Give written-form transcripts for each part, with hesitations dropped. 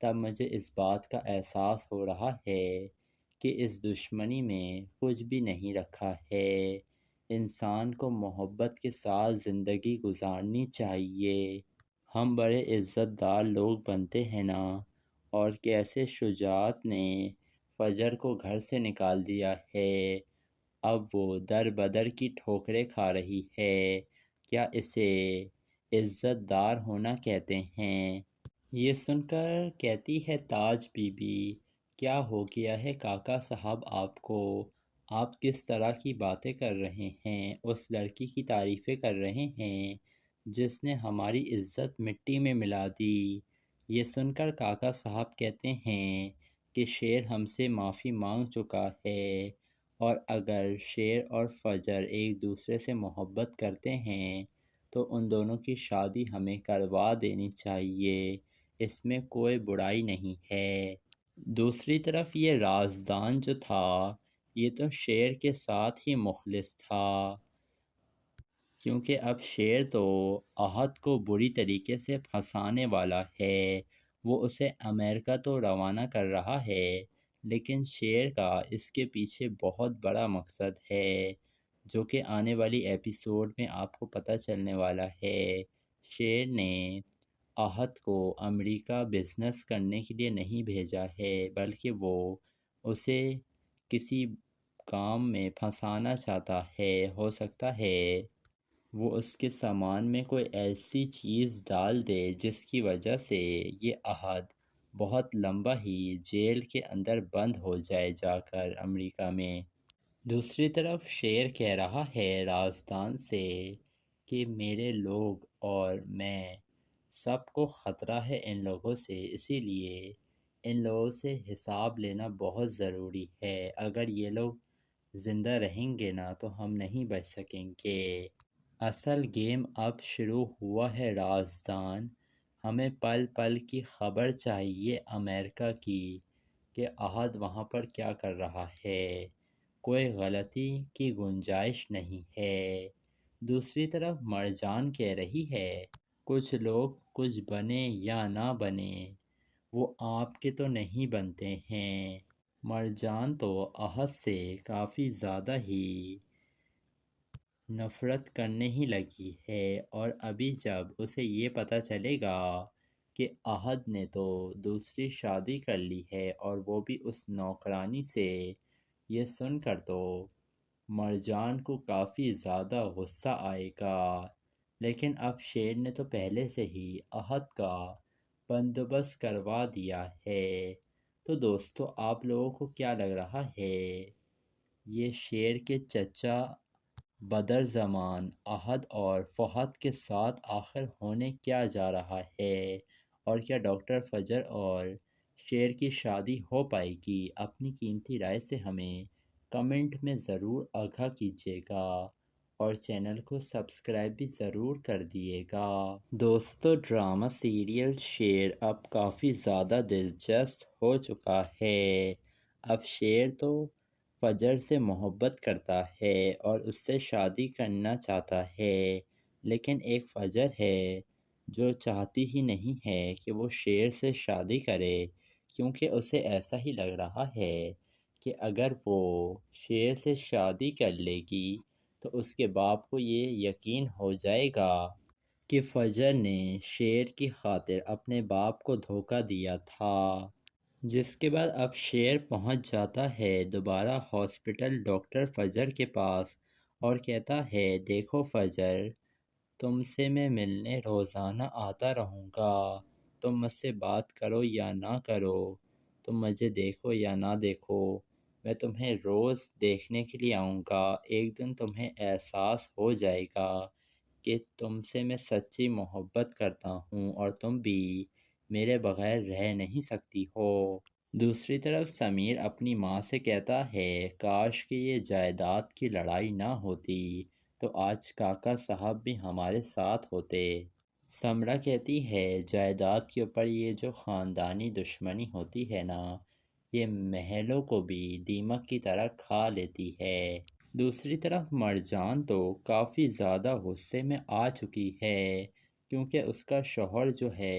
تب مجھے اس بات کا احساس ہو رہا ہے کہ اس دشمنی میں کچھ بھی نہیں رکھا ہے۔ انسان کو محبت کے ساتھ زندگی گزارنی چاہیے۔ ہم بڑے عزت دار لوگ بنتے ہیں نا، اور کیسے شجاعت نے فجر کو گھر سے نکال دیا ہے، اب وہ در بدر کی ٹھوکریں کھا رہی ہے۔ کیا اسے عزت دار ہونا کہتے ہیں؟ یہ سن کر کہتی ہے تاج بی بی، کیا ہو گیا ہے کاکا صاحب آپ کو؟ آپ کس طرح کی باتیں کر رہے ہیں؟ اس لڑکی کی تعریفیں کر رہے ہیں جس نے ہماری عزت مٹی میں ملا دی۔ یہ سن کر کاکا صاحب کہتے ہیں کہ شیر ہم سے معافی مانگ چکا ہے، اور اگر شیر اور فجر ایک دوسرے سے محبت کرتے ہیں تو ان دونوں کی شادی ہمیں کروا دینی چاہیے، اس میں کوئی برائی نہیں ہے۔ دوسری طرف یہ رازدان جو تھا، یہ تو شیر کے ساتھ ہی مخلص تھا، کیونکہ اب شیر تو احد کو بری طریقے سے پھنسانے والا ہے۔ وہ اسے امریکہ تو روانہ کر رہا ہے، لیکن شیر کا اس کے پیچھے بہت بڑا مقصد ہے، جو کہ آنے والی ایپیسوڈ میں آپ کو پتہ چلنے والا ہے۔ شیر نے احد کو امریکہ بزنس کرنے کے لیے نہیں بھیجا ہے، بلکہ وہ اسے کسی کام میں پھنسانا چاہتا ہے۔ ہو سکتا ہے وہ اس کے سامان میں کوئی ایسی چیز ڈال دے جس کی وجہ سے یہ احد بہت لمبا ہی جیل کے اندر بند ہو جائے جا کر امریکہ میں۔ دوسری طرف شیر کہہ رہا ہے رازدان سے کہ میرے لوگ اور میں سب کو خطرہ ہے ان لوگوں سے، اسی لیے ان لوگوں سے حساب لینا بہت ضروری ہے۔ اگر یہ لوگ زندہ رہیں گے نا تو ہم نہیں بچ سکیں گے۔ اصل گیم اب شروع ہوا ہے رازدان، ہمیں پل پل کی خبر چاہیے امریکہ کی کہ احد وہاں پر کیا کر رہا ہے، کوئی غلطی کی گنجائش نہیں ہے۔ دوسری طرف مرجان کہہ رہی ہے کچھ لوگ کچھ بنے یا نہ بنے وہ آپ کے تو نہیں بنتے ہیں۔ مرجان تو احد سے کافی زیادہ ہی نفرت کرنے ہی لگی ہے، اور ابھی جب اسے یہ پتہ چلے گا کہ احد نے تو دوسری شادی کر لی ہے اور وہ بھی اس نوکرانی سے، یہ سن کر تو مرجان کو کافی زیادہ غصہ آئے گا۔ لیکن اب شیر نے تو پہلے سے ہی احد کا بندوبست کروا دیا ہے۔ تو دوستو آپ لوگوں کو کیا لگ رہا ہے، یہ شیر کے چچا بدر زمان احد اور فہد کے ساتھ آخر ہونے کیا جا رہا ہے، اور کیا ڈاکٹر فجر اور شیر کی شادی ہو پائے گی؟ اپنی قیمتی رائے سے ہمیں کمنٹ میں ضرور آگاہ کیجیے گا، اور چینل کو سبسکرائب بھی ضرور کر دیے گا۔ دوستو ڈرامہ سیریل شیر اب کافی زیادہ دلچسپ ہو چکا ہے۔ اب شیر تو فجر سے محبت کرتا ہے اور اس سے شادی کرنا چاہتا ہے، لیکن ایک فجر ہے جو چاہتی ہی نہیں ہے کہ وہ شیر سے شادی کرے، کیونکہ اسے ایسا ہی لگ رہا ہے کہ اگر وہ شیر سے شادی کر لے گی تو اس کے باپ کو یہ یقین ہو جائے گا کہ فجر نے شیر کی خاطر اپنے باپ کو دھوکہ دیا تھا۔ جس کے بعد اب شیر پہنچ جاتا ہے دوبارہ ہاسپٹل ڈاکٹر فجر کے پاس، اور کہتا ہے دیکھو فجر، تم سے میں ملنے روزانہ آتا رہوں گا، تم مجھ سے بات کرو یا نہ کرو، تم مجھے دیکھو یا نہ دیکھو، میں تمہیں روز دیکھنے کے لیے آؤں گا۔ ایک دن تمہیں احساس ہو جائے گا کہ تم سے میں سچی محبت کرتا ہوں اور تم بھی میرے بغیر رہ نہیں سکتی ہو۔ دوسری طرف سمیر اپنی ماں سے کہتا ہے کاش کہ یہ جائیداد کی لڑائی نہ ہوتی تو آج کاکا صاحب بھی ہمارے ساتھ ہوتے۔ سمرا کہتی ہے جائیداد کے اوپر یہ جو خاندانی دشمنی ہوتی ہے نا، یہ محلوں کو بھی دیمک کی طرح کھا لیتی ہے۔ دوسری طرف مرجان تو کافی زیادہ غصے میں آ چکی ہے، کیونکہ اس کا شوہر جو ہے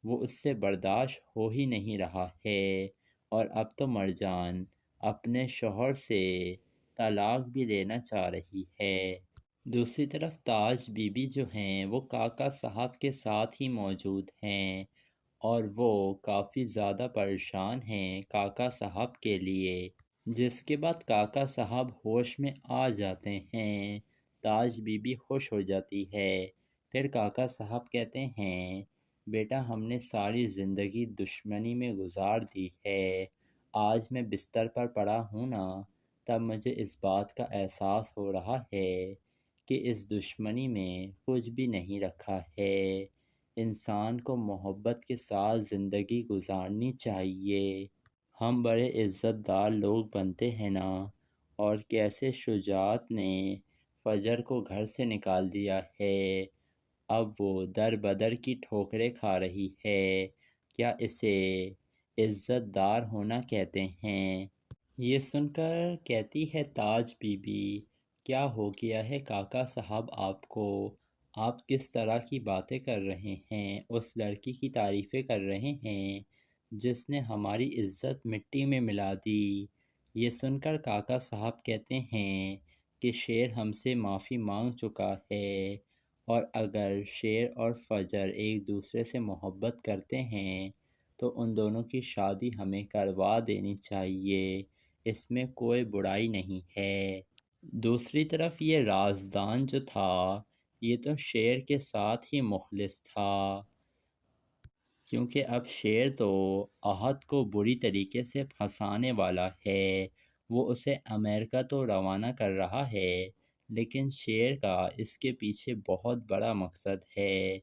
وہ اس سے برداشت ہو ہی نہیں رہا ہے، اور اب تو مرجان اپنے شوہر سے طلاق بھی لینا چاہ رہی ہے۔ دوسری طرف تاج بی بی جو ہیں وہ کاکا صاحب کے ساتھ ہی موجود ہیں، اور وہ کافی زیادہ پریشان ہیں کاکا صاحب کے لیے، جس کے بعد کاکا صاحب ہوش میں آ جاتے ہیں۔ تاج بی بی خوش ہو جاتی ہے۔ پھر کاکا صاحب کہتے ہیں بیٹا ہم نے ساری زندگی دشمنی میں گزار دی ہے، آج میں بستر پر پڑا ہوں نا تب مجھے اس بات کا احساس ہو رہا ہے کہ اس دشمنی میں کچھ بھی نہیں رکھا ہے، انسان کو محبت کے ساتھ زندگی گزارنی چاہیے، ہم بڑے عزت دار لوگ بنتے ہیں نا۔ اور کیسے شجاعت نے فجر کو گھر سے نکال دیا ہے، اب وہ در بدر کی ٹھوکریں کھا رہی ہے، کیا اسے عزت دار ہونا کہتے ہیں؟ یہ سن کر کہتی ہے تاج بی بی کیا ہو گیا ہے کاکا صاحب آپ کو، آپ کس طرح کی باتیں کر رہے ہیں، اس لڑکی کی تعریفیں کر رہے ہیں جس نے ہماری عزت مٹی میں ملا دی۔ یہ سن کر کاکا صاحب کہتے ہیں کہ شیر ہم سے معافی مانگ چکا ہے، اور اگر شیر اور فجر ایک دوسرے سے محبت کرتے ہیں تو ان دونوں کی شادی ہمیں کروا دینی چاہیے، اس میں کوئی برائی نہیں ہے۔ دوسری طرف یہ رازدان جو تھا یہ تو شیر کے ساتھ ہی مخلص تھا، کیونکہ اب شیر تو احد کو بری طریقے سے پھنسانے والا ہے، وہ اسے امریکہ تو روانہ کر رہا ہے، لیکن شیر کا اس کے پیچھے بہت بڑا مقصد ہے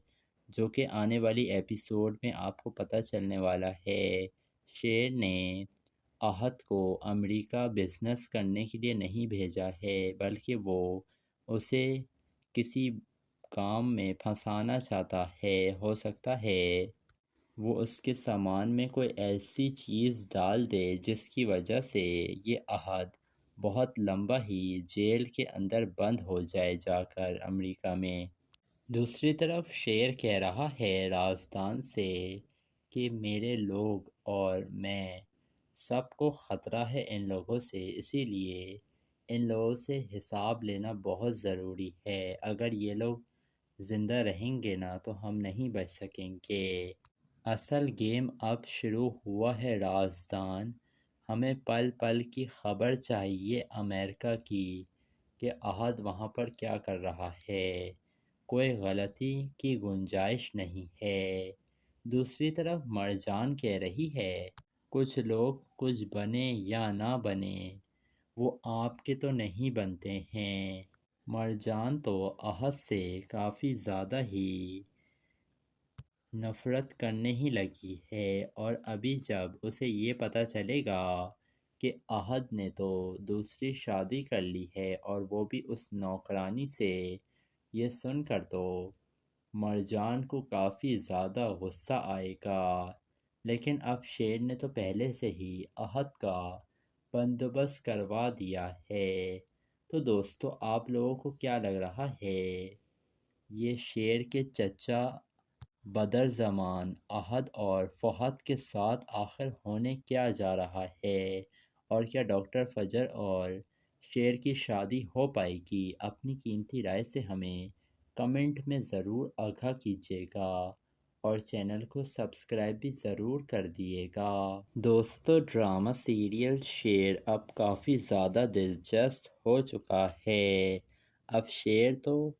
جو کہ آنے والی ایپیسوڈ میں آپ کو پتہ چلنے والا ہے۔ شیر نے احد کو امریکہ بزنس کرنے کے لیے نہیں بھیجا ہے، بلکہ وہ اسے کسی کام میں پھنسانا چاہتا ہے، ہو سکتا ہے وہ اس کے سامان میں کوئی ایسی چیز ڈال دے جس کی وجہ سے یہ احد بہت لمبا ہی جیل کے اندر بند ہو جائے جا کر امریکہ میں۔ دوسری طرف شیر کہہ رہا ہے رازدان سے کہ میرے لوگ اور میں سب کو خطرہ ہے ان لوگوں سے، اسی لیے ان لوگوں سے حساب لینا بہت ضروری ہے، اگر یہ لوگ زندہ رہیں گے نا تو ہم نہیں بچ سکیں گے۔ اصل گیم اب شروع ہوا ہے رازدان، ہمیں پل پل کی خبر چاہیے امریکہ کی کہ احد وہاں پر کیا کر رہا ہے، کوئی غلطی کی گنجائش نہیں ہے۔ دوسری طرف مرجان کہہ رہی ہے کچھ لوگ کچھ بنے یا نہ بنے وہ آپ کے تو نہیں بنتے ہیں۔ مرجان تو احد سے کافی زیادہ ہی نفرت کرنے ہی لگی ہے، اور ابھی جب اسے یہ پتہ چلے گا کہ احد نے تو دوسری شادی کر لی ہے اور وہ بھی اس نوکرانی سے، یہ سن کر تو مرجان کو کافی زیادہ غصہ آئے گا، لیکن اب شیر نے تو پہلے سے ہی احد کا بندوبست کروا دیا ہے۔ تو دوستو آپ لوگوں کو کیا لگ رہا ہے یہ شیر کے چچا بدر زمان احد اور فہد کے ساتھ آخر ہونے کیا جا رہا ہے، اور کیا ڈاکٹر فجر اور شیر کی شادی ہو پائے گی؟ اپنی قیمتی رائے سے ہمیں کمنٹ میں ضرور آگاہ کیجیے گا، اور چینل کو سبسکرائب بھی ضرور کر دیے گا۔ دوستو ڈرامہ سیریل شیر اب کافی زیادہ دلچسپ ہو چکا ہے، اب شیر تو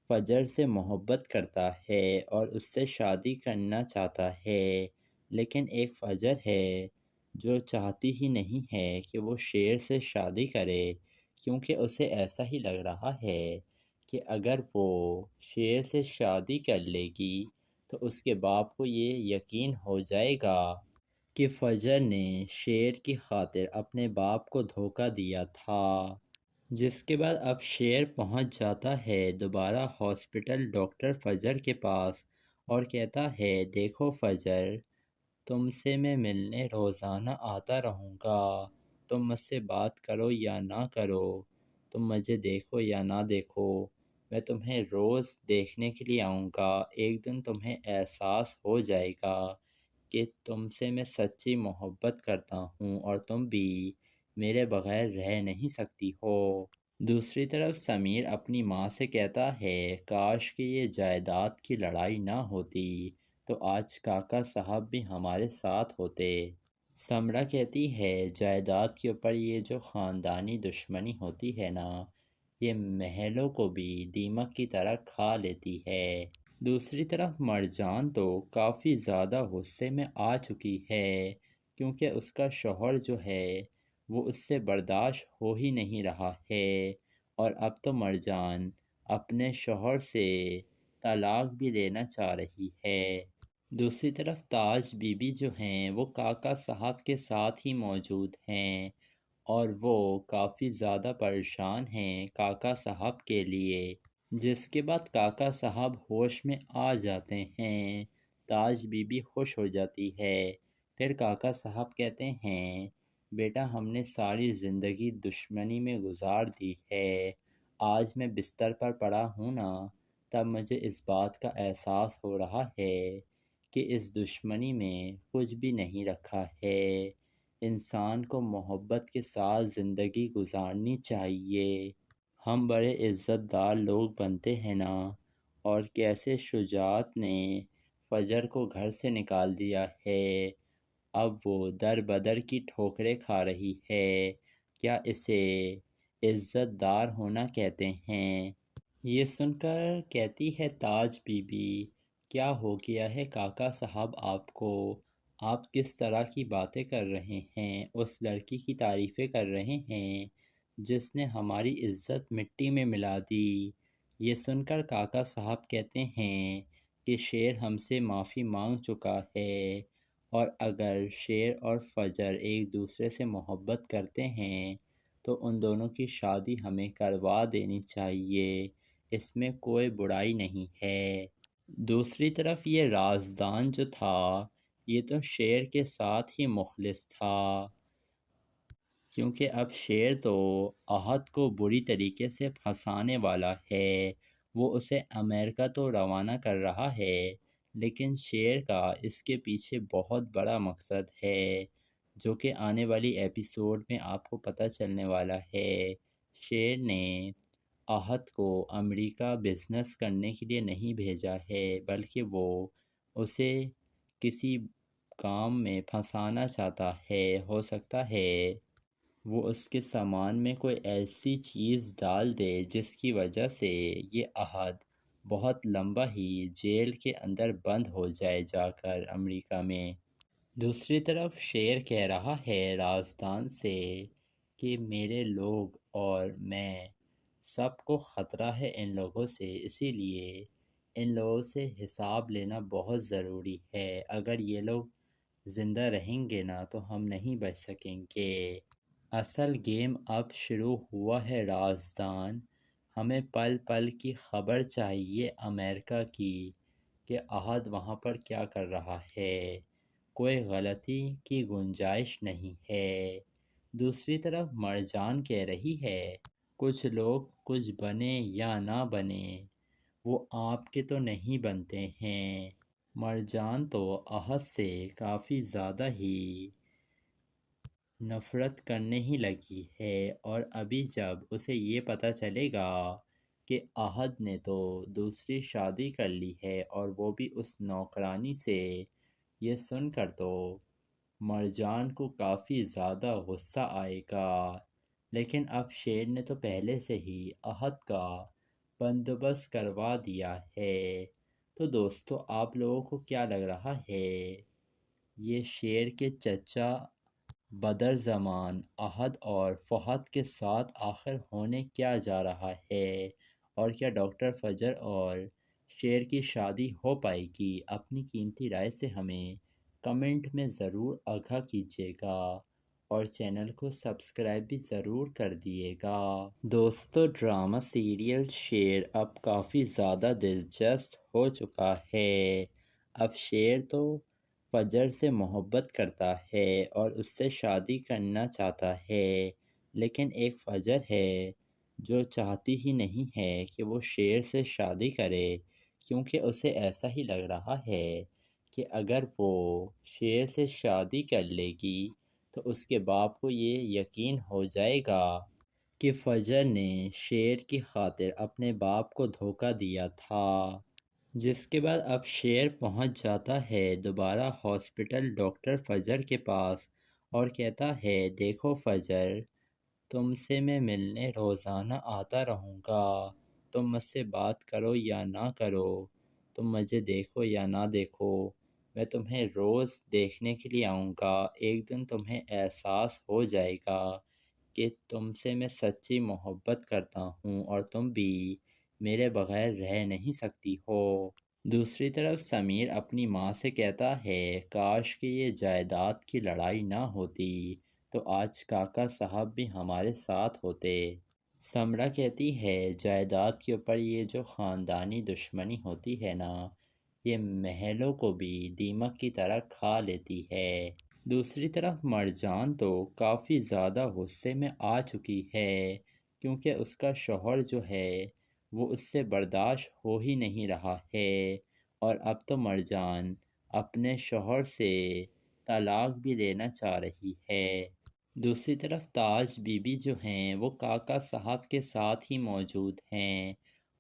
فجر سے محبت کرتا ہے اور اس سے شادی کرنا چاہتا ہے، لیکن ایک فجر ہے جو چاہتی ہی نہیں ہے کہ وہ شیر سے شادی کرے، کیونکہ اسے ایسا ہی لگ رہا ہے کہ اگر وہ شیر سے شادی کر لے گی تو اس کے باپ کو یہ یقین ہو جائے گا کہ فجر نے شیر کی خاطر اپنے باپ کو دھوکہ دیا تھا، جس کے بعد اب شیر پہنچ جاتا ہے دوبارہ ہاسپٹل ڈاکٹر فجر کے پاس اور کہتا ہے دیکھو فجر، تم سے میں ملنے روزانہ آتا رہوں گا، تم مجھ سے بات کرو یا نہ کرو، تم مجھے دیکھو یا نہ دیکھو، میں تمہیں روز دیکھنے کے لیے آؤں گا. ایک دن تمہیں احساس ہو جائے گا کہ تم سے میں سچی محبت کرتا ہوں اور تم بھی میرے بغیر رہ نہیں سکتی ہو. دوسری طرف سمیر اپنی ماں سے کہتا ہے کاش کہ یہ جائیداد کی لڑائی نہ ہوتی تو آج کاکا صاحب بھی ہمارے ساتھ ہوتے. سمرا کہتی ہے جائیداد کے اوپر یہ جو خاندانی دشمنی ہوتی ہے نا یہ محلوں کو بھی دیمک کی طرح کھا لیتی ہے. دوسری طرف مرجان تو کافی زیادہ غصے میں آ چکی ہے کیونکہ اس کا شوہر جو ہے وہ اس سے برداشت ہو ہی نہیں رہا ہے اور اب تو مرجان اپنے شوہر سے طلاق بھی لینا چاہ رہی ہے. دوسری طرف تاج بی بی جو ہیں وہ کاکا صاحب کے ساتھ ہی موجود ہیں اور وہ کافی زیادہ پریشان ہیں کاکا صاحب کے لیے. جس کے بعد کاکا صاحب ہوش میں آ جاتے ہیں. تاج بی بی خوش ہو جاتی ہے. پھر کاکا صاحب کہتے ہیں بیٹا ہم نے ساری زندگی دشمنی میں گزار دی ہے. آج میں بستر پر پڑا ہوں نا تب مجھے اس بات کا احساس ہو رہا ہے کہ اس دشمنی میں کچھ بھی نہیں رکھا ہے. انسان کو محبت کے ساتھ زندگی گزارنی چاہیے. ہم بڑے عزت دار لوگ بنتے ہیں نا. اور کیسے شجاعت نے فجر کو گھر سے نکال دیا ہے. اب وہ در بدر کی ٹھوکریں کھا رہی ہے. کیا اسے عزت دار ہونا کہتے ہیں؟ یہ سن کر کہتی ہے تاج بی بی کیا ہو گیا ہے کاکا صاحب آپ کو؟ آپ کس طرح کی باتیں کر رہے ہیں؟ اس لڑکی کی تعریفیں کر رہے ہیں جس نے ہماری عزت مٹی میں ملا دی. یہ سن کر کاکا صاحب کہتے ہیں کہ شیر ہم سے معافی مانگ چکا ہے اور اگر شیر اور فجر ایک دوسرے سے محبت کرتے ہیں تو ان دونوں کی شادی ہمیں کروا دینی چاہیے. اس میں کوئی برائی نہیں ہے. دوسری طرف یہ رازدان جو تھا یہ تو شیر کے ساتھ ہی مخلص تھا کیونکہ اب شیر تو احد کو بری طریقے سے پھنسانے والا ہے. وہ اسے امریکہ تو روانہ کر رہا ہے لیکن شیر کا اس کے پیچھے بہت بڑا مقصد ہے جو کہ آنے والی ایپیسوڈ میں آپ کو پتہ چلنے والا ہے. شیر نے احد کو امریکہ بزنس کرنے کے لیے نہیں بھیجا ہے بلکہ وہ اسے کسی کام میں پھنسانا چاہتا ہے. ہو سکتا ہے وہ اس کے سامان میں کوئی ایسی چیز ڈال دے جس کی وجہ سے یہ احد بہت لمبا ہی جیل کے اندر بند ہو جائے جا کر امریکہ میں. دوسری طرف شیر کہہ رہا ہے رازدان سے کہ میرے لوگ اور میں سب کو خطرہ ہے ان لوگوں سے اسی لیے ان لوگوں سے حساب لینا بہت ضروری ہے. اگر یہ لوگ زندہ رہیں گے نا تو ہم نہیں بچ سکیں گے. اصل گیم اب شروع ہوا ہے رازدان. ہمیں پل پل کی خبر چاہیے امریکہ کی کہ احد وہاں پر کیا کر رہا ہے. کوئی غلطی کی گنجائش نہیں ہے. دوسری طرف مرجان کہہ رہی ہے کچھ لوگ کچھ بنے یا نہ بنے وہ آپ کے تو نہیں بنتے ہیں. مرجان تو احد سے کافی زیادہ ہی نفرت کرنے ہی لگی ہے اور ابھی جب اسے یہ پتہ چلے گا کہ احد نے تو دوسری شادی کر لی ہے اور وہ بھی اس نوکرانی سے یہ سن کر تو مرجان کو کافی زیادہ غصہ آئے گا. لیکن اب شیر نے تو پہلے سے ہی احد کا بندوبست کروا دیا ہے. تو دوستو آپ لوگوں کو کیا لگ رہا ہے یہ شیر کے چچا بدر زمان احد اور فہد کے ساتھ آخر ہونے کیا جا رہا ہے اور کیا ڈاکٹر فجر اور شیر کی شادی ہو پائے گی؟ اپنی قیمتی رائے سے ہمیں کمنٹ میں ضرور آگاہ کیجیے گا اور چینل کو سبسکرائب بھی ضرور کر دیے گا. دوستو ڈرامہ سیریل شیر اب کافی زیادہ دلچسپ ہو چکا ہے. اب شیر تو فجر سے محبت کرتا ہے اور اس سے شادی کرنا چاہتا ہے لیکن ایک فجر ہے جو چاہتی ہی نہیں ہے کہ وہ شیر سے شادی کرے، کیونکہ اسے ایسا ہی لگ رہا ہے کہ اگر وہ شیر سے شادی کر لے گی تو اس کے باپ کو یہ یقین ہو جائے گا کہ فجر نے شیر کی خاطر اپنے باپ کو دھوکہ دیا تھا۔ جس کے بعد اب شیر پہنچ جاتا ہے دوبارہ ہاسپٹل ڈاکٹر فجر کے پاس اور کہتا ہے، دیکھو فجر، تم سے میں ملنے روزانہ آتا رہوں گا، تم مجھ سے بات کرو یا نہ کرو، تم مجھے دیکھو یا نہ دیکھو، میں تمہیں روز دیکھنے کے لیے آؤں گا۔ ایک دن تمہیں احساس ہو جائے گا کہ تم سے میں سچی محبت کرتا ہوں اور تم بھی میرے بغیر رہ نہیں سکتی ہو۔ دوسری طرف سمیر اپنی ماں سے کہتا ہے، کاش کہ یہ جائیداد کی لڑائی نہ ہوتی تو آج کاکا صاحب بھی ہمارے ساتھ ہوتے۔ سمرا کہتی ہے، جائیداد کے اوپر یہ جو خاندانی دشمنی ہوتی ہے نا، یہ محلوں کو بھی دیمک کی طرح کھا لیتی ہے۔ دوسری طرف مرجان تو کافی زیادہ غصے میں آ چکی ہے، کیونکہ اس کا شوہر جو ہے وہ اس سے برداشت ہو ہی نہیں رہا ہے، اور اب تو مرجان اپنے شوہر سے طلاق بھی لینا چاہ رہی ہے۔ دوسری طرف تاج بی بی جو ہیں وہ کاکا صاحب کے ساتھ ہی موجود ہیں،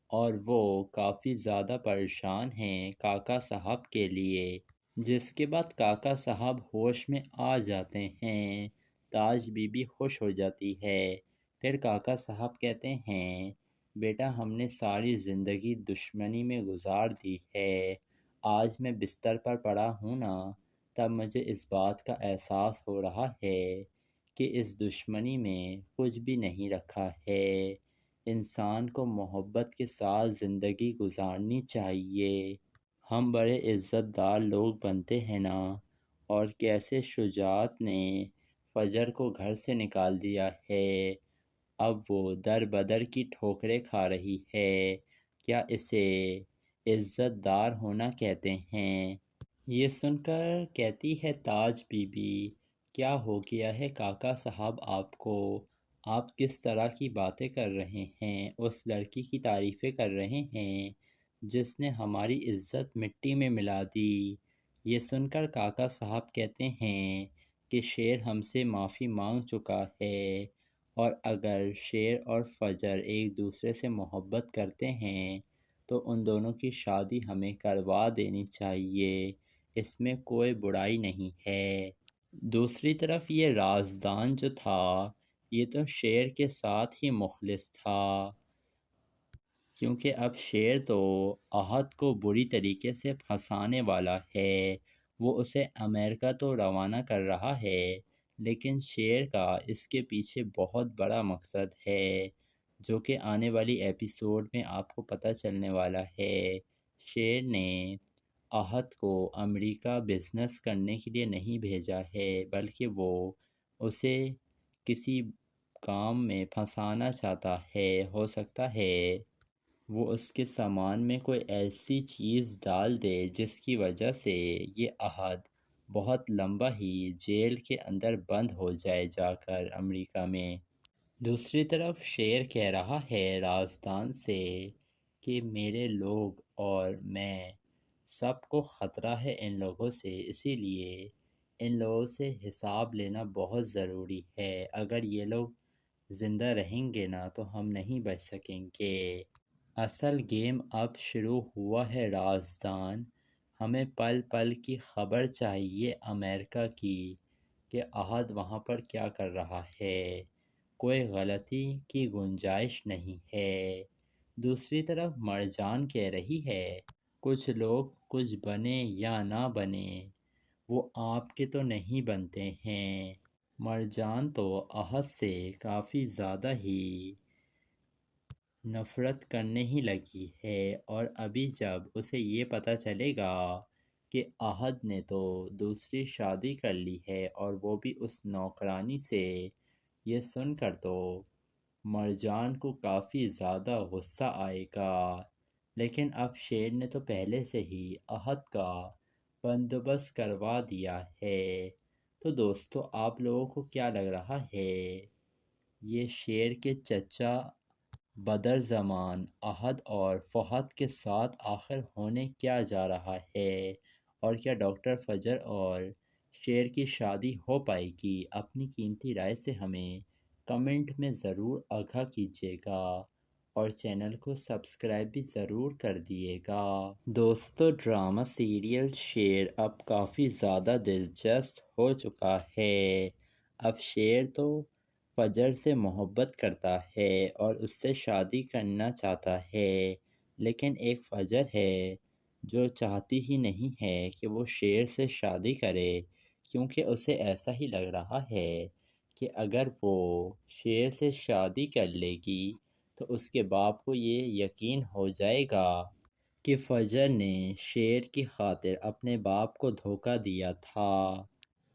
اور وہ کافی زیادہ پریشان ہیں کاکا صاحب کے لیے۔ جس کے بعد کاکا صاحب ہوش میں آ جاتے ہیں، تاج بی بی خوش ہو جاتی ہے۔ پھر کاکا صاحب کہتے ہیں، بیٹا ہم نے ساری زندگی دشمنی میں گزار دی ہے، آج میں بستر پر پڑا ہوں نا، تب مجھے اس بات کا احساس ہو رہا ہے کہ اس دشمنی میں کچھ بھی نہیں رکھا ہے۔ انسان کو محبت کے ساتھ زندگی گزارنی چاہیے۔ ہم بڑے عزت دار لوگ بنتے ہیں نا، اور کیسے شجاعت نے فجر کو گھر سے نکال دیا ہے، اب وہ در بدر کی ٹھوکریں کھا رہی ہے، کیا اسے عزت دار ہونا کہتے ہیں؟ یہ سن کر کہتی ہے تاج بی بی، کیا ہو گیا ہے کاکا صاحب آپ کو؟ آپ کس طرح کی باتیں کر رہے ہیں؟ اس لڑکی کی تعریفیں کر رہے ہیں جس نے ہماری عزت مٹی میں ملا دی۔ یہ سن کر کاکا صاحب کہتے ہیں کہ شیر ہم سے معافی مانگ چکا ہے، اور اگر شیر اور فجر ایک دوسرے سے محبت کرتے ہیں تو ان دونوں کی شادی ہمیں کروا دینی چاہیے، اس میں کوئی برائی نہیں ہے۔ دوسری طرف یہ رازدان جو تھا یہ تو شیر کے ساتھ ہی مخلص تھا، کیونکہ اب شیر تو احد کو بری طریقے سے پھنسانے والا ہے، وہ اسے امریکہ تو روانہ کر رہا ہے، لیکن شیر کا اس کے پیچھے بہت بڑا مقصد ہے، جو کہ آنے والی ایپیسوڈ میں آپ کو پتہ چلنے والا ہے۔ شیر نے احد کو امریکہ بزنس کرنے کے لیے نہیں بھیجا ہے، بلکہ وہ اسے کسی کام میں پھنسانا چاہتا ہے۔ ہو سکتا ہے وہ اس کے سامان میں کوئی ایسی چیز ڈال دے جس کی وجہ سے یہ احد بہت لمبا ہی جیل کے اندر بند ہو جائے جا کر امریکہ میں۔ دوسری طرف شیر کہہ رہا ہے رازدان سے کہ میرے لوگ اور میں سب کو خطرہ ہے ان لوگوں سے، اسی لیے ان لوگوں سے حساب لینا بہت ضروری ہے، اگر یہ لوگ زندہ رہیں گے نا تو ہم نہیں بچ سکیں گے۔ اصل گیم اب شروع ہوا ہے رازدان، ہمیں پل پل کی خبر چاہیے امریکہ کی کہ احد وہاں پر کیا کر رہا ہے، کوئی غلطی کی گنجائش نہیں ہے۔ دوسری طرف مرجان کہہ رہی ہے، کچھ لوگ کچھ بنے یا نہ بنے وہ آپ کے تو نہیں بنتے ہیں۔ مرجان تو احد سے کافی زیادہ ہی نفرت کرنے ہی لگی ہے، اور ابھی جب اسے یہ پتہ چلے گا کہ احد نے تو دوسری شادی کر لی ہے اور وہ بھی اس نوکرانی سے، یہ سن کر تو مرجان کو کافی زیادہ غصہ آئے گا، لیکن اب شیر نے تو پہلے سے ہی احد کا بندوبست کروا دیا ہے۔ تو دوستو آپ لوگوں کو کیا لگ رہا ہے، یہ شیر کے چچا بدر زمان احد اور فہد کے ساتھ آخر ہونے کیا جا رہا ہے، اور کیا ڈاکٹر فجر اور شیر کی شادی ہو پائے گی؟ اپنی قیمتی رائے سے ہمیں کمنٹ میں ضرور آگاہ کیجیے گا اور چینل کو سبسکرائب بھی ضرور کر دیے گا۔ دوستو، ڈرامہ سیریل شیر اب کافی زیادہ دلچسپ ہو چکا ہے۔ اب شیر تو فجر سے محبت کرتا ہے اور اس سے شادی کرنا چاہتا ہے، لیکن ایک فجر ہے جو چاہتی ہی نہیں ہے کہ وہ شیر سے شادی کرے، کیونکہ اسے ایسا ہی لگ رہا ہے کہ اگر وہ شیر سے شادی کر لے گی تو اس کے باپ کو یہ یقین ہو جائے گا کہ فجر نے شیر کی خاطر اپنے باپ کو دھوکہ دیا تھا،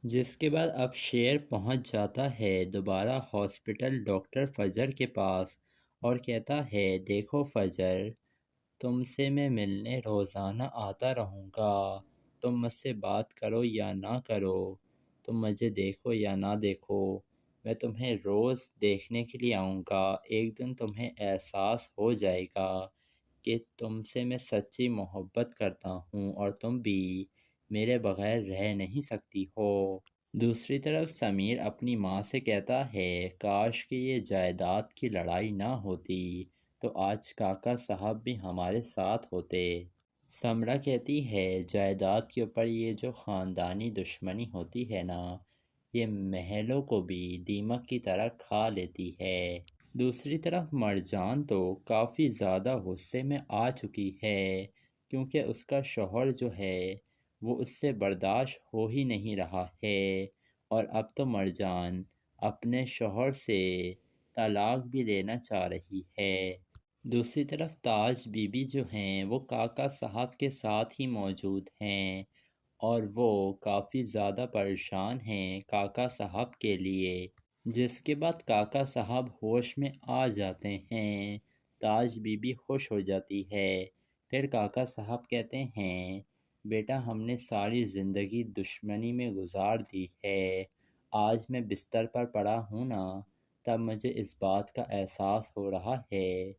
جس کے بعد اب شیر پہنچ جاتا ہے دوبارہ ہاسپٹل ڈاکٹر فجر کے پاس اور کہتا ہے، دیکھو فجر، تم سے میں ملنے روزانہ آتا رہوں گا، تم مجھ سے بات کرو یا نہ کرو، تم مجھے دیکھو یا نہ دیکھو، میں تمہیں روز دیکھنے کے لیے آؤں گا، ایک دن تمہیں احساس ہو جائے گا کہ تم سے میں سچی محبت کرتا ہوں اور تم بھی میرے بغیر رہ نہیں سکتی ہو۔ دوسری طرف سمیر اپنی ماں سے کہتا ہے، کاش کہ یہ جائیداد کی لڑائی نہ ہوتی تو آج کاکا صاحب بھی ہمارے ساتھ ہوتے۔ سمرا کہتی ہے، جائیداد کے اوپر یہ جو خاندانی دشمنی ہوتی ہے نا، یہ محلوں کو بھی دیمک کی طرح کھا لیتی ہے۔ دوسری طرف مرجان تو کافی زیادہ غصے میں آ چکی ہے، کیونکہ اس کا شوہر جو ہے وہ اس سے برداشت ہو ہی نہیں رہا ہے، اور اب تو مرجان اپنے شوہر سے طلاق بھی لینا چاہ رہی ہے۔ دوسری طرف تاج بی بی جو ہیں وہ کاکا صاحب کے ساتھ ہی موجود ہیں، اور وہ کافی زیادہ پریشان ہیں کاکا صاحب کے لیے، جس کے بعد کاکا صاحب ہوش میں آ جاتے ہیں۔ تاج بی بی خوش ہو جاتی ہے، پھر کاکا صاحب کہتے ہیں، بیٹا ہم نے ساری زندگی دشمنی میں گزار دی ہے، آج میں بستر پر پڑا ہوں نا، تب مجھے اس بات کا احساس ہو رہا ہے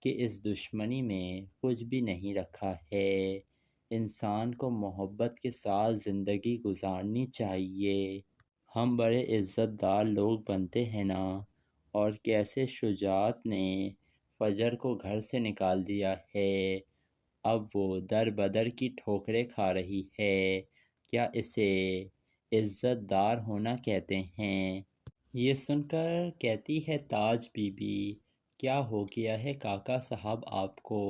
کہ اس دشمنی میں کچھ بھی نہیں رکھا ہے، انسان کو محبت کے ساتھ زندگی گزارنی چاہیے، ہم بڑے عزت دار لوگ بنتے ہیں نا۔ اور کیسے شجاعت نے فجر کو گھر سے نکال دیا ہے، اب وہ در بدر کی ٹھوکریں کھا رہی ہے، کیا اسے عزت دار ہونا کہتے ہیں؟ یہ سن کر کہتی ہے تاج بی بی، کیا ہو گیا ہے کاکا صاحب آپ کو؟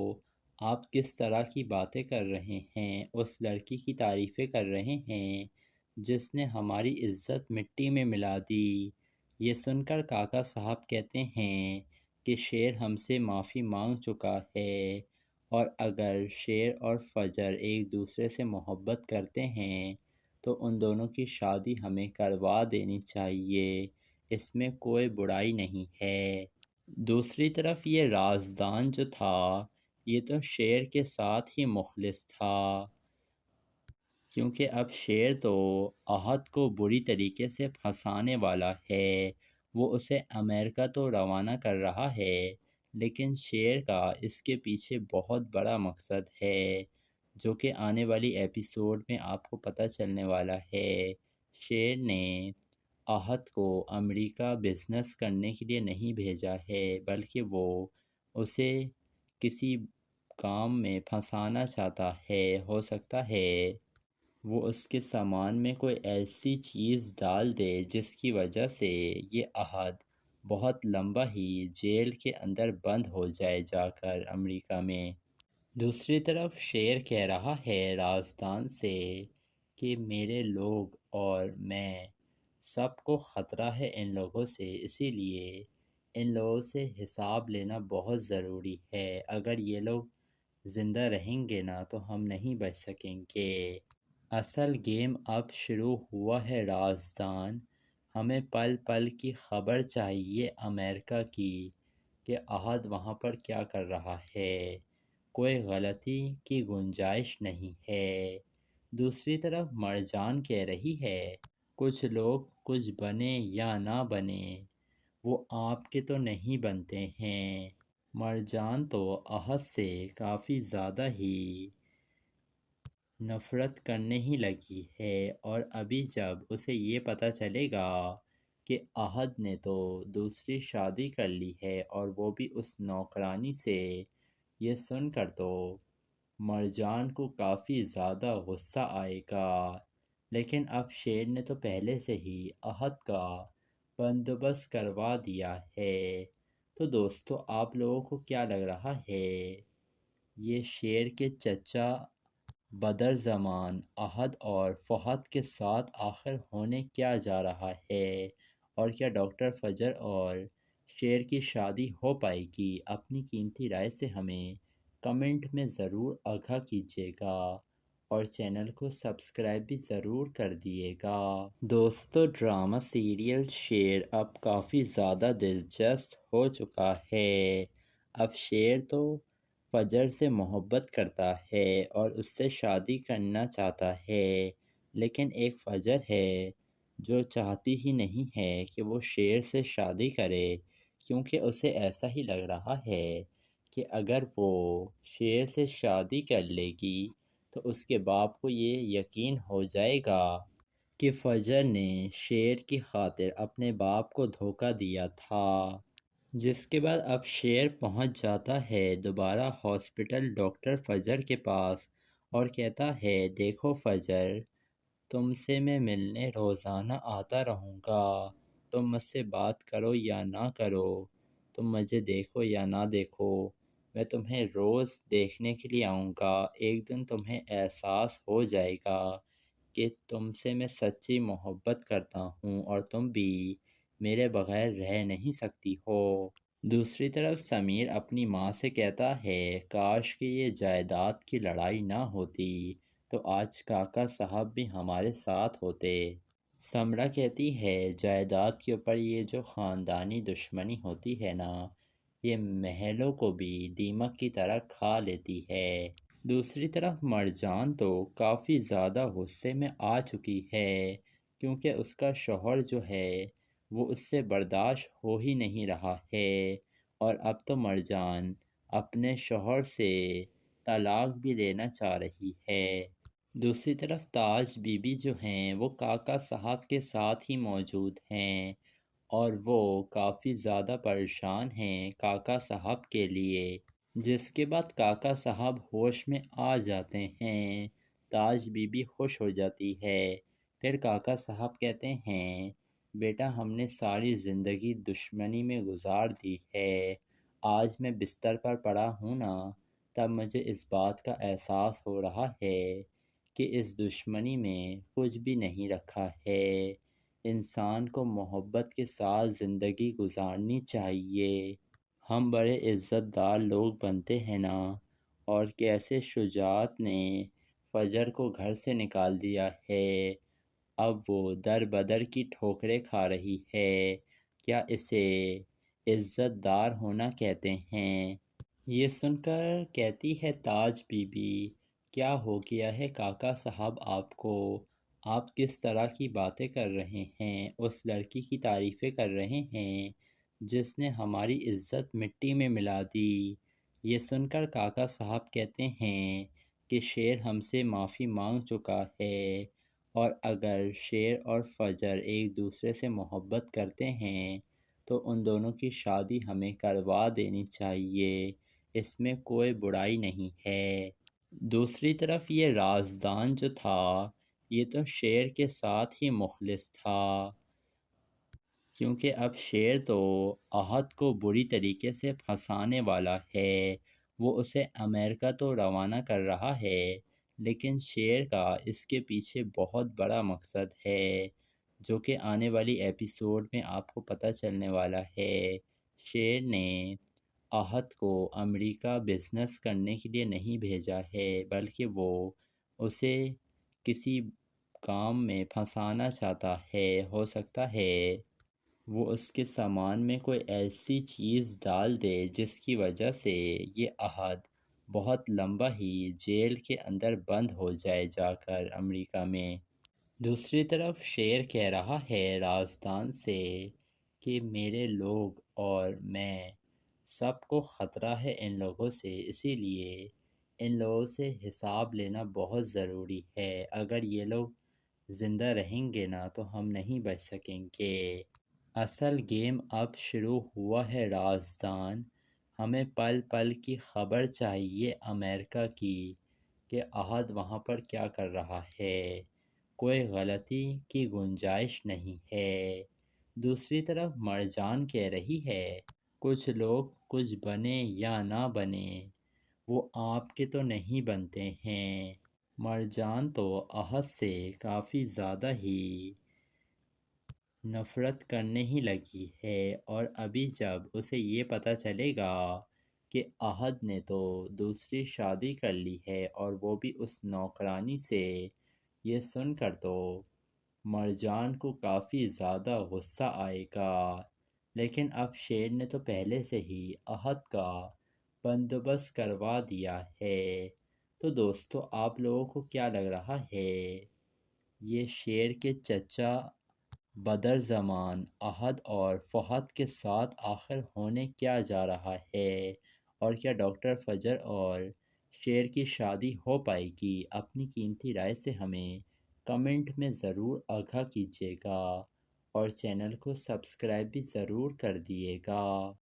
آپ کس طرح کی باتیں کر رہے ہیں؟ اس لڑکی کی تعریفیں کر رہے ہیں جس نے ہماری عزت مٹی میں ملا دی۔ یہ سن کر کاکا صاحب کہتے ہیں کہ شیر ہم سے معافی مانگ چکا ہے، اور اگر شیر اور فجر ایک دوسرے سے محبت کرتے ہیں تو ان دونوں کی شادی ہمیں کروا دینی چاہیے، اس میں کوئی برائی نہیں ہے۔ دوسری طرف یہ رازدان جو تھا یہ تو شیر کے ساتھ ہی مخلص تھا، کیونکہ اب شیر تو احد کو بری طریقے سے پھنسانے والا ہے، وہ اسے امریکہ تو روانہ کر رہا ہے، لیکن شیر کا اس کے پیچھے بہت بڑا مقصد ہے، جو کہ آنے والی ایپیسوڈ میں آپ کو پتہ چلنے والا ہے۔ شیر نے احد کو امریکہ بزنس کرنے کے لیے نہیں بھیجا ہے، بلکہ وہ اسے کسی کام میں پھنسانا چاہتا ہے، ہو سکتا ہے وہ اس کے سامان میں کوئی ایسی چیز ڈال دے جس کی وجہ سے یہ احد بہت لمبا ہی جیل کے اندر بند ہو جائے جا کر امریکہ میں۔ دوسری طرف شیر کہہ رہا ہے رازدان سے کہ میرے لوگ اور میں سب کو خطرہ ہے ان لوگوں سے، اسی لیے ان لوگوں سے حساب لینا بہت ضروری ہے، اگر یہ لوگ زندہ رہیں گے نا تو ہم نہیں بچ سکیں گے۔ اصل گیم اب شروع ہوا ہے رازدان، ہمیں پل پل کی خبر چاہیے امریکہ کی کہ احد وہاں پر کیا کر رہا ہے، کوئی غلطی کی گنجائش نہیں ہے۔ دوسری طرف مرجان کہہ رہی ہے، کچھ لوگ کچھ بنے یا نہ بنے وہ آپ کے تو نہیں بنتے ہیں، مرجان تو احد سے کافی زیادہ ہی نفرت کرنے ہی لگی ہے، اور ابھی جب اسے یہ پتہ چلے گا کہ احد نے تو دوسری شادی کر لی ہے اور وہ بھی اس نوکرانی سے، یہ سن کر تو مرجان کو کافی زیادہ غصہ آئے گا۔ لیکن اب شیر نے تو پہلے سے ہی احد کا بندوبست کروا دیا ہے۔ تو دوستو آپ لوگوں کو کیا لگ رہا ہے، یہ شیر کے چچا بدر زمان احد اور فہد کے ساتھ آخر ہونے کیا جا رہا ہے، اور کیا ڈاکٹر فجر اور شیر کی شادی ہو پائے گی؟ اپنی قیمتی رائے سے ہمیں کمنٹ میں ضرور آگاہ کیجیے گا، اور چینل کو سبسکرائب بھی ضرور کر دیے گا۔ دوستو ڈرامہ سیریل شیر اب کافی زیادہ دلچسپ ہو چکا ہے۔ اب شیر تو فجر سے محبت کرتا ہے اور اس سے شادی کرنا چاہتا ہے، لیکن ایک فجر ہے جو چاہتی ہی نہیں ہے کہ وہ شیر سے شادی کرے، کیونکہ اسے ایسا ہی لگ رہا ہے کہ اگر وہ شیر سے شادی کر لے گی تو اس کے باپ کو یہ یقین ہو جائے گا کہ فجر نے شیر کی خاطر اپنے باپ کو دھوکہ دیا تھا۔ جس کے بعد اب شیر پہنچ جاتا ہے دوبارہ ہاسپٹل ڈاکٹر فجر کے پاس، اور کہتا ہے دیکھو فجر، تم سے میں ملنے روزانہ آتا رہوں گا، تم مجھ سے بات کرو یا نہ کرو، تم مجھے دیکھو یا نہ دیکھو، میں تمہیں روز دیکھنے کے لیے آؤں گا۔ ایک دن تمہیں احساس ہو جائے گا کہ تم سے میں سچی محبت کرتا ہوں اور تم بھی میرے بغیر رہ نہیں سکتی ہو۔ دوسری طرف سمیر اپنی ماں سے کہتا ہے کاش کہ یہ جائیداد کی لڑائی نہ ہوتی تو آج کاکا صاحب بھی ہمارے ساتھ ہوتے۔ سمرا کہتی ہے جائیداد کے اوپر یہ جو خاندانی دشمنی ہوتی ہے نا، یہ محلوں کو بھی دیمک کی طرح کھا لیتی ہے۔ دوسری طرف مرجان تو کافی زیادہ غصے میں آ چکی ہے، کیونکہ اس کا شوہر جو ہے وہ اس سے برداشت ہو ہی نہیں رہا ہے، اور اب تو مرجان اپنے شوہر سے طلاق بھی لینا چاہ رہی ہے۔ دوسری طرف تاج بی بی جو ہیں وہ کاکا صاحب کے ساتھ ہی موجود ہیں، اور وہ کافی زیادہ پریشان ہیں کاکا صاحب کے لیے۔ جس کے بعد کاکا صاحب ہوش میں آ جاتے ہیں، تاج بی بی خوش ہو جاتی ہے۔ پھر کاکا صاحب کہتے ہیں بیٹا ہم نے ساری زندگی دشمنی میں گزار دی ہے، آج میں بستر پر پڑا ہوں نا تب مجھے اس بات کا احساس ہو رہا ہے کہ اس دشمنی میں کچھ بھی نہیں رکھا ہے، انسان کو محبت کے ساتھ زندگی گزارنی چاہیے۔ ہم بڑے عزت دار لوگ بنتے ہیں نا، اور کیسے شجاعت نے فجر کو گھر سے نکال دیا ہے، اب وہ در بدر کی ٹھوکریں کھا رہی ہے، کیا اسے عزت دار ہونا کہتے ہیں؟ یہ سن کر کہتی ہے تاج بی بی کیا ہو گیا ہے کاکا صاحب آپ کو، آپ کس طرح کی باتیں کر رہے ہیں، اس لڑکی کی تعریفیں کر رہے ہیں جس نے ہماری عزت مٹی میں ملا دی۔ یہ سن کر کاکا صاحب کہتے ہیں کہ شیر ہم سے معافی مانگ چکا ہے، اور اگر شیر اور فجر ایک دوسرے سے محبت کرتے ہیں تو ان دونوں کی شادی ہمیں کروا دینی چاہیے، اس میں کوئی برائی نہیں ہے۔ دوسری طرف یہ رازدان جو تھا یہ تو شیر کے ساتھ ہی مخلص تھا، کیونکہ اب شیر تو احد کو بری طریقے سے پھنسانے والا ہے، وہ اسے امریکہ تو روانہ کر رہا ہے، لیکن شیر کا اس کے پیچھے بہت بڑا مقصد ہے جو کہ آنے والی ایپیسوڈ میں آپ کو پتہ چلنے والا ہے۔ شیر نے احد کو امریکہ بزنس کرنے کے لیے نہیں بھیجا ہے، بلکہ وہ اسے کسی کام میں پھنسانا چاہتا ہے، ہو سکتا ہے وہ اس کے سامان میں کوئی ایسی چیز ڈال دے جس کی وجہ سے یہ احد بہت لمبا ہی جیل کے اندر بند ہو جائے جا کر امریکہ میں۔ دوسری طرف شیر کہہ رہا ہے رازدان سے کہ میرے لوگ اور میں سب کو خطرہ ہے ان لوگوں سے، اسی لیے ان لوگوں سے حساب لینا بہت ضروری ہے۔ اگر یہ لوگ زندہ رہیں گے نا تو ہم نہیں بچ سکیں گے۔ اصل گیم اب شروع ہوا ہے رازدان، ہمیں پل پل کی خبر چاہیے امریکہ کی کہ احد وہاں پر کیا کر رہا ہے، کوئی غلطی کی گنجائش نہیں ہے۔ دوسری طرف مرجان کہہ رہی ہے کچھ لوگ کچھ بنے یا نہ بنے وہ آپ کے تو نہیں بنتے ہیں۔ مرجان تو احد سے کافی زیادہ ہی نفرت کرنے ہی لگی ہے، اور ابھی جب اسے یہ پتہ چلے گا کہ احد نے تو دوسری شادی کر لی ہے اور وہ بھی اس نوکرانی سے، یہ سن کر تو مرجان کو کافی زیادہ غصہ آئے گا۔ لیکن اب شیر نے تو پہلے سے ہی احد کا بندوبست کروا دیا ہے۔ تو دوستو آپ لوگوں کو کیا لگ رہا ہے، یہ شیر کے چچا بدر زمان احد اور فہد کے ساتھ آخر ہونے کیا جا رہا ہے، اور کیا ڈاکٹر فجر اور شیر کی شادی ہو پائے گی؟ اپنی قیمتی رائے سے ہمیں کمنٹ میں ضرور آگاہ کیجیے گا، اور چینل کو سبسکرائب بھی ضرور کر دیے گا۔